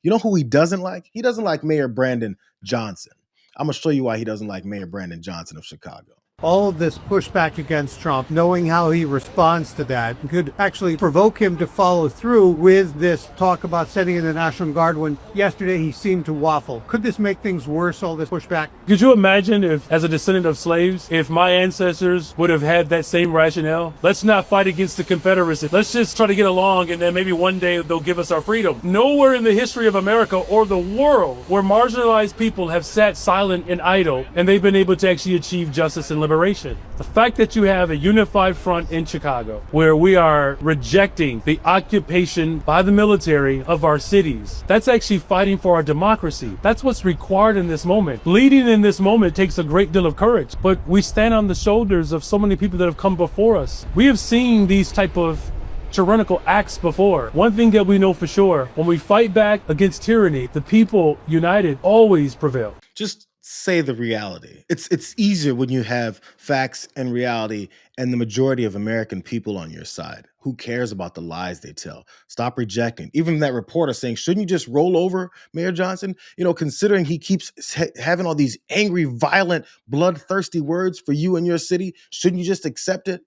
You know who he doesn't like? He doesn't like Mayor Brandon Johnson. I'm going to show you why he doesn't like Mayor Brandon Johnson of Chicago. All of this pushback against Trump, knowing how he responds to that, could actually provoke him to follow through with this talk about sending in the National Guard when yesterday he seemed to waffle. Could this make things worse, all this pushback? Could you imagine if, as a descendant of slaves, if my ancestors would have had that same rationale? Let's not fight against the Confederacy. Let's just try to get along, and then maybe one day they'll give us our freedom. Nowhere in the history of America or the world where marginalized people have sat silent and idle, and they've been able to actually achieve justice and liberation. The fact that you have a unified front in Chicago where we are rejecting the occupation by the military of our cities, that's actually fighting for our democracy. That's what's required in this moment. Leading in this moment takes a great deal of courage, but we stand on the shoulders of so many people that have come before us. We have seen these type of tyrannical acts before. One thing that we know for sure, when we fight back against tyranny, the people united always prevail. Just say the reality. It's easier when you have facts and reality and the majority of American people on your side. Who cares about the lies they tell? Stop rejecting. Even that reporter saying, shouldn't you just roll over Mayor Johnson? You know, considering he keeps having all these angry, violent, bloodthirsty words for you and your city, shouldn't you just accept it?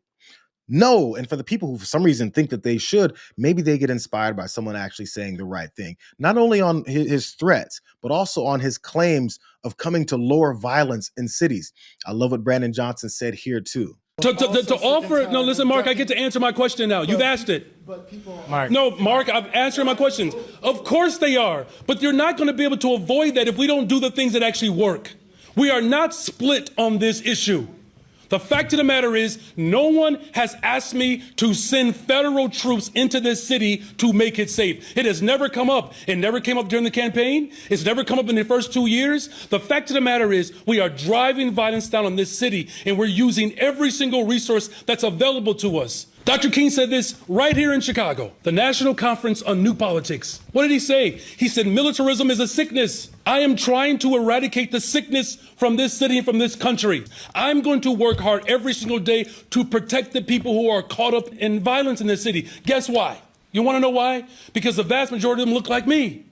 No. And for the people who for some reason think that they should, maybe they get inspired by someone actually saying the right thing, not only on his threats, but also on his claims of coming to lower violence in cities. I love what Brandon Johnson said here too. To offer, no, listen, Mark, I get to answer my question now. You've asked it. But people, No, Mark, I've answered my questions. Of course they are, but you're not going to be able to avoid that if we don't do the things that actually work. We are not split on this issue. The fact of the matter is, no one has asked me to send federal troops into this city to make it safe. It has never come up. It never came up during the campaign. It's never come up in the first 2 years. The fact of the matter is, we are driving violence down on this city, and we're using every single resource that's available to us. Dr. King said this right here in Chicago, the National Conference on New Politics. What did he say? He said, militarism is a sickness. I am trying to eradicate the sickness from this city and from this country. I'm going to work hard every single day to protect the people who are caught up in violence in this city. Guess why? You want to know why? Because the vast majority of them look like me.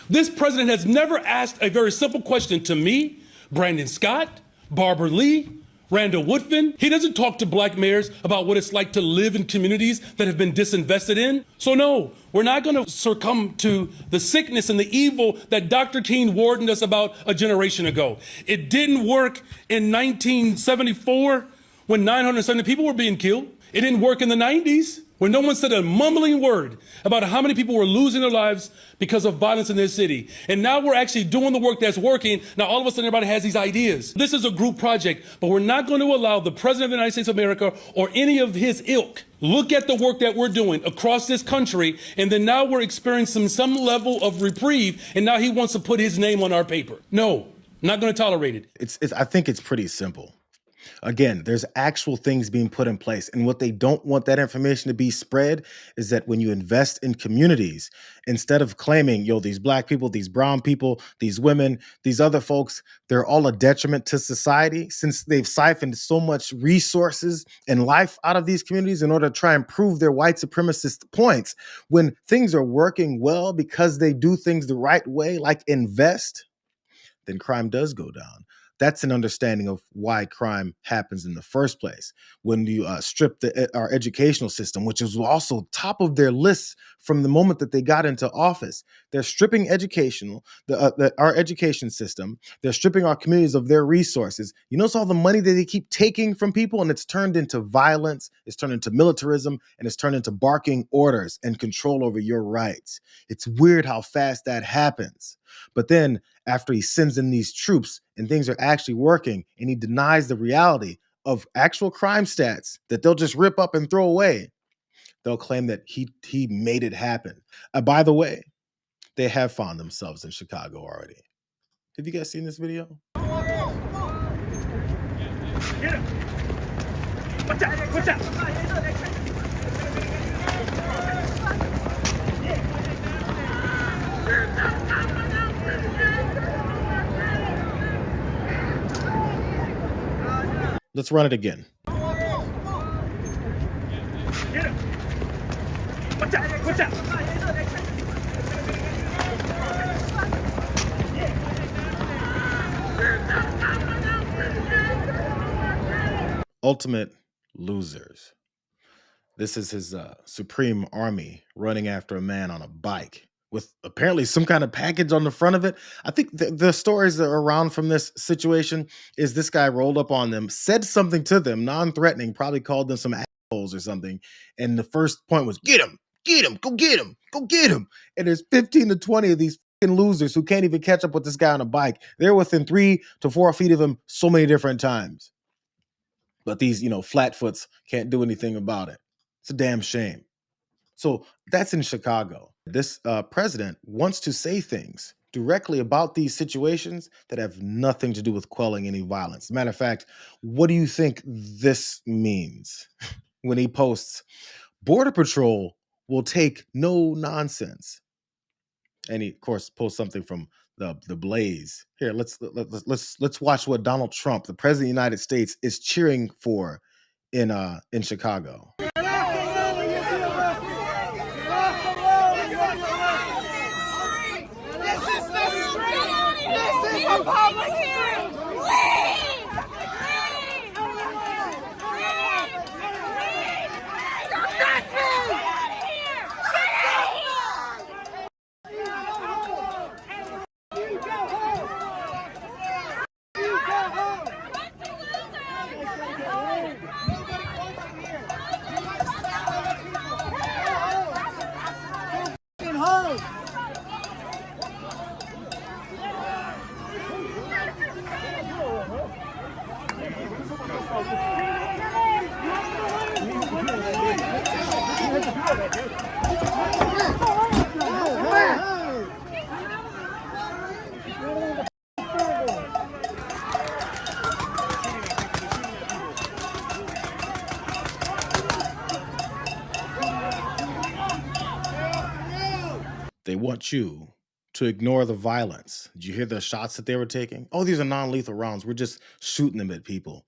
This president has never asked a very simple question to me, Brandon Scott, Barbara Lee, Randall Woodfin. He doesn't talk to black mayors about what it's like to live in communities that have been disinvested in. So no, we're not going to succumb to the sickness and the evil that Dr. King warned us about a generation ago. It didn't work in 1974 when 970 people were being killed. It didn't work in the 90s when no one said a mumbling word about how many people were losing their lives because of violence in this city. And now we're actually doing the work that's working. Now all of a sudden everybody has these ideas. This is a group project, but we're not going to allow the President of the United States of America or any of his ilk look at the work that we're doing across this country, and then now we're experiencing some level of reprieve, and now he wants to put his name on our paper. No, not going to tolerate it. I think it's pretty simple. Again, there's actual things being put in place. And what they don't want that information to be spread is that when you invest in communities, instead of claiming, yo, these black people, these brown people, these women, these other folks, they're all a detriment to society since they've siphoned so much resources and life out of these communities in order to try and prove their white supremacist points. When things are working well because they do things the right way, like invest, then crime does go down. That's an understanding of why crime happens in the first place. When you strip our educational system, which is also top of their list from the moment that they got into office, they're stripping our education system. They're stripping our communities of their resources. You notice all the money that they keep taking from people, and it's turned into violence, it's turned into militarism, and it's turned into barking orders and control over your rights. It's weird how fast that happens. But then after he sends in these troops and things are actually working, and he denies the reality of actual crime stats that they'll just rip up and throw away, they'll claim that he made it happen. By the way, they have found themselves in Chicago already. Have you guys seen this video? Get him! Watch out! Watch out! Let's run it again. Get him! Watch out! Watch out! ultimate losers. This is his supreme army running after a man on a bike with apparently some kind of package on the front of it. I think the stories that are around from this situation is this guy rolled up on them, said something to them, non-threatening, probably called them some assholes or something. And the first point was, get him, go get him, go get him. And there's 15 to 20 of these fucking losers who can't even catch up with this guy on a bike. They're within 3 to 4 feet of him so many different times. But these, flatfoots can't do anything about it. It's a damn shame. So that's in Chicago. This president wants to say things directly about these situations that have nothing to do with quelling any violence. Matter of fact, what do you think this means when he posts, Border Patrol will take no nonsense? And he, of course, posts something from the Blaze. Here, let's watch what Donald Trump, the president of the United States, is cheering for in Chicago. Public hearing! Leave! Don't touch me! Get out of here! Get out of here! You go home! You go home! Get home! They want you to ignore the violence. Did you hear the shots that they were taking? Oh, these are non-lethal rounds. We're just shooting them at people.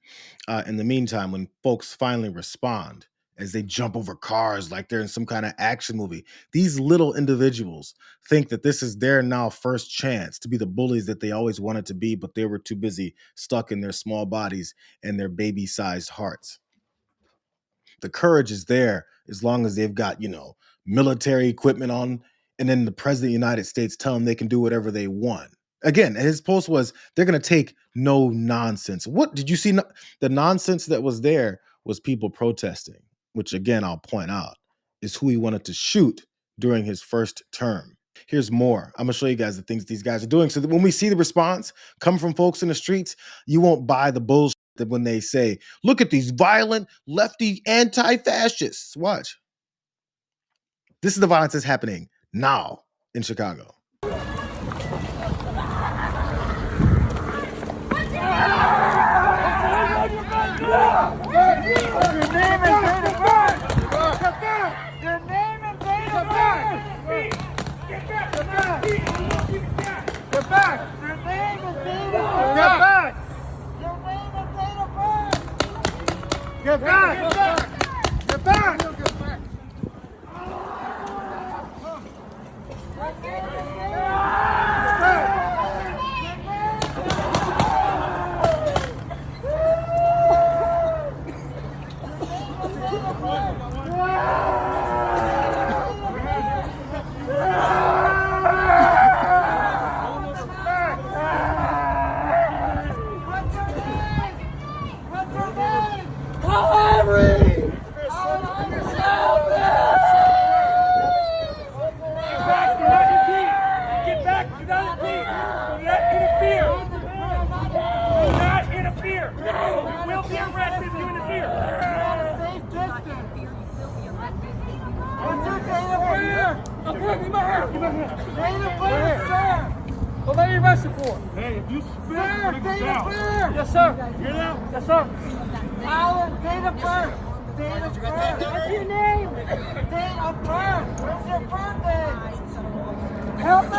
In the meantime, when folks finally respond, as they jump over cars like they're in some kind of action movie, these little individuals think that this is their now first chance to be the bullies that they always wanted to be, but they were too busy stuck in their small bodies and their baby-sized hearts. The courage is there as long as they've got, military equipment on, and then the president of the United States tell them they can do whatever they want. Again, his post was, they're going to take no nonsense. What did you see? The nonsense that was there was people protesting, which again, I'll point out, is who he wanted to shoot during his first term. Here's more. I'm going to show you guys the things these guys are doing so that when we see the response come from folks in the streets, you won't buy the bullshit that when they say, look at these violent, lefty, anti-fascists. Watch. This is the violence that's happening now in Chicago. Get back! Get back! Get back! Hey, if you spit, you're gonna go down. Yes, sir. Hear that? Yes, sir. Alan, date of birth. Date of birth. What's your name? Date of birth. What's your birthday? Help me.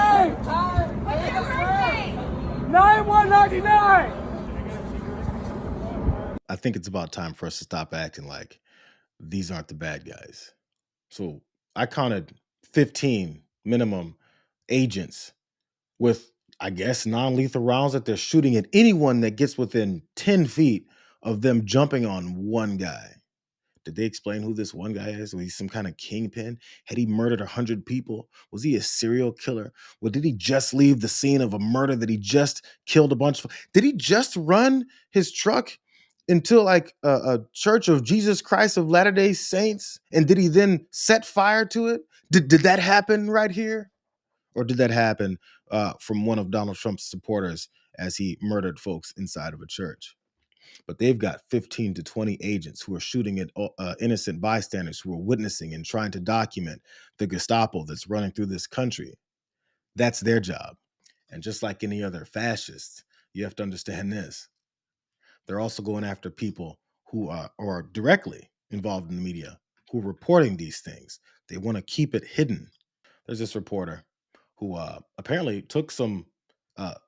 Alan, date of birth. 9199. I think it's about time for us to stop acting like these aren't the bad guys. So I counted 15 minimum agents with, I guess, non-lethal rounds that they're shooting at anyone that gets within 10 feet of them jumping on one guy. Did they explain who this one guy is? Was he some kind of kingpin? Had he murdered 100 people? Was he a serial killer? Or did he just leave the scene of a murder that he just killed a bunch of? Did he just run his truck into like a church of Jesus Christ of Latter-day Saints? And did he then set fire to it? Did that happen right here? Or did that happen from one of Donald Trump's supporters as he murdered folks inside of a church? But they've got 15 to 20 agents who are shooting at innocent bystanders who are witnessing and trying to document the Gestapo that's running through this country. That's their job. And just like any other fascist, you have to understand this. They're also going after people who are directly involved in the media, who are reporting these things. They want to keep it hidden. There's this reporter who apparently took some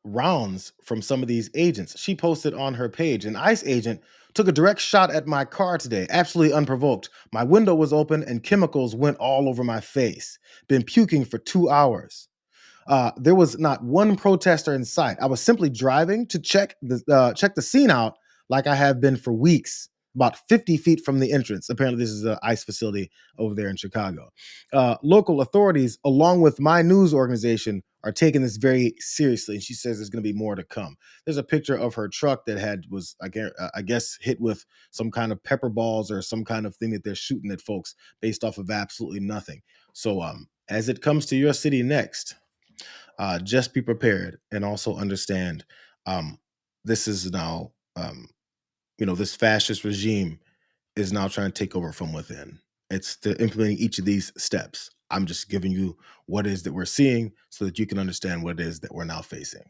rounds from some of these agents. She posted on her page, an ICE agent took a direct shot at my car today, absolutely unprovoked. My window was open and chemicals went all over my face. Been puking for 2 hours. There was not one protester in sight. I was simply driving to check the scene out like I have been for weeks, about 50 feet from the entrance. Apparently, this is an ICE facility over there in Chicago. Local authorities, along with my news organization, are taking this very seriously. And she says there's going to be more to come. There's a picture of her truck that was, I guess, hit with some kind of pepper balls or some kind of thing that they're shooting at folks based off of absolutely nothing. So as it comes to your city next, just be prepared and also understand this is now, this fascist regime is now trying to take over from within. It's implementing each of these steps. I'm just giving you what it is that we're seeing so that you can understand what it is that we're now facing.